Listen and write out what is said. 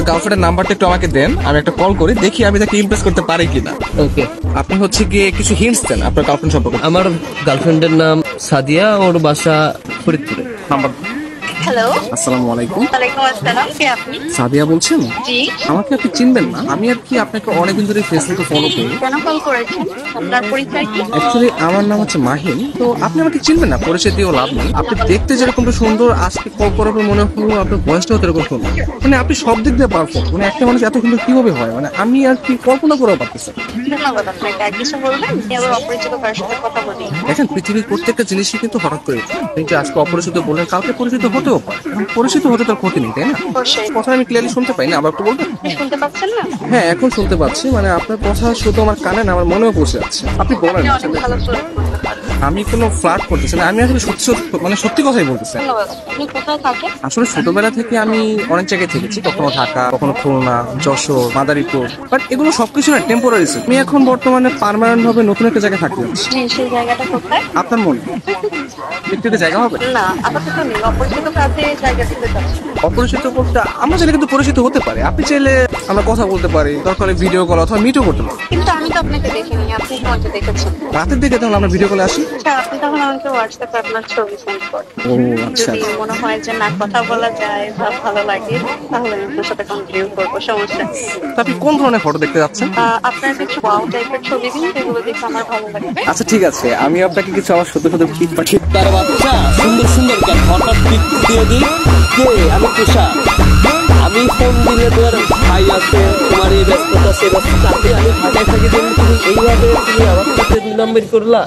আপনার গার্লফ্রেন্ডের নাম্বারটা একটু আমাকে দেন, আমি একটা কল করি, দেখি আমি তাকে ইমপ্রেস করতে পারি কিনা। ওকে। আপনি হচ্ছে গিয়ে কিছু হিন্টস দেন আপনার গার্লফ্রেন্ড সম্পর্কে। আমার গার্লফ্রেন্ডের নাম সাদিয়া, ওর বাসা ফরিদপুরে। নাম্বার। হ্যালো। আসসালামু আলাইকুম। ওয়ালাইকুম আসসালাম, কে আপনি? সাদিয়া বলছেন? জি। আমাকে আপনি চিনবেন না, আমি আর কি আপনাকে অনেকদিন ধরে ফেসবুকে ফলো করি। কেন কল করেছেন? আপনার পরিচয় কি? অ্যাকচুয়ালি আমার নাম হচ্ছে মাহিন। তো আপনি আমাকে চিনবেন না, পরিচয় দিয়েও লাভ নেই। আপনি দেখতে যেরকম সুন্দর, আজকে কল করার পর মনে হলো আপনার বয়সটাও এরকম সুন্দর। মানে আপনি সব দিক দিয়ে পারফেক্ট। মানে একটা মানুষ এত সুন্দর কিভাবে হয়, মানে আমি আর কি কল্পনা করেও পারতেছি না। ধন্যবাদ আপনাকে। আর কিছু বলবেন? আমি আবার অপরিচিত কারোর সাথে কথা বলি। দেখেন, পৃথিবীর প্রত্যেকটা জিনিসই কিন্তু হঠাৎ করে ওঠে। আপনি যে আজকে অপরিচিত বললেন, কালকে পরিচিত হতেও পারে। এখন পরিচিত হতে তার ক্ষতি নেই, তাই না? অবশ্যই। কথা আমি ক্লিয়ারলি শুনতে পাই না, আবার একটু বলবেন? আপনি শুনতে পাচ্ছেন না? হ্যাঁ, এখন শুনতে পাচ্ছি। মানে আপনার কথা শুধু আমার কানে না, আমার মনেও পৌঁছে যাচ্ছে। আপনি বলেন। আপনি অনেক ভালো ফ্লার্ট করতে পারেন। আমি কোনো ফ্লার্ট করতেছি না, আমি আসলে সত্যি মানে সত্যি কথাই বলতেছি। ধন্যবাদ। আপনি কোথায় থাকেন? আসলে ছোটবেলা থেকে আমি অনেক জায়গায় থেকেছি, কখনো ঢাকা, কখনো খুলনা, যশোর, মাদারীপুর। বাট এগুলো সবকিছু না টেম্পোরারি। আমি এখন বর্তমানে পার্মানেন্ট ভাবে নতুন একটা জায়গায় থাকতে যাচ্ছি। জি, সেই জায়গাটা কোথায়? আপনার মনে একটু জায়গা হবে? না, আপাতত নেই। অপরিচিত কাউকে জায়গা দিতে চাচ্ছি। অপরিচিত বলতে আমরা চাইলে কিন্তু পরিচিত হতে পারি। আপনি চাইলে আমরা কথা বলতে পারি, দরকার হলে ভিডিও কল অথবা মিটও করতে পারি। কিন্তু আমি তো আপনাকে দেখিনি, আপনি তো আমাকে দেখেছেন। রাতের দিকে তাহলে আমরা ভিডিও কলে আসি। আচ্ছা, আপনি তখন আমাকে হোয়াটসঅ্যাপে আপনার ছবি সেন্ড করেন। ও আচ্ছা। যদি মনে হয় যে না, কথা বলা যায় বা ভালো লাগে, তাহলে আমি আপনার সাথে কন্টিনিউ করবো, সমস্যা নেই। তো আপনি কোন ধরনের ফটো দেখতে যাচ্ছেন? আপনার কিছু ওয়াও টাইপের ছবি দিন, যেগুলো দেখে আমার ভালো লাগবে। আচ্ছা ঠিক আছে, আমি আপনাকে কিছু আমার সত্য সত্য পিক পাঠিয়ে। তার বাচ্চা সুন্দর সুন্দর কেন হঠাৎ পিক দিয়ে দিই। কে? আমি তুষা। আমি ফোন দিলে তোর ভাই আছে, তোমার এই ব্যস্ততা সে ব্যস্ততা, আমি ঢাকায় থাকি জন্য তুমি এইভাবে তুমি আমার সাথে 2 নম্বর করলা।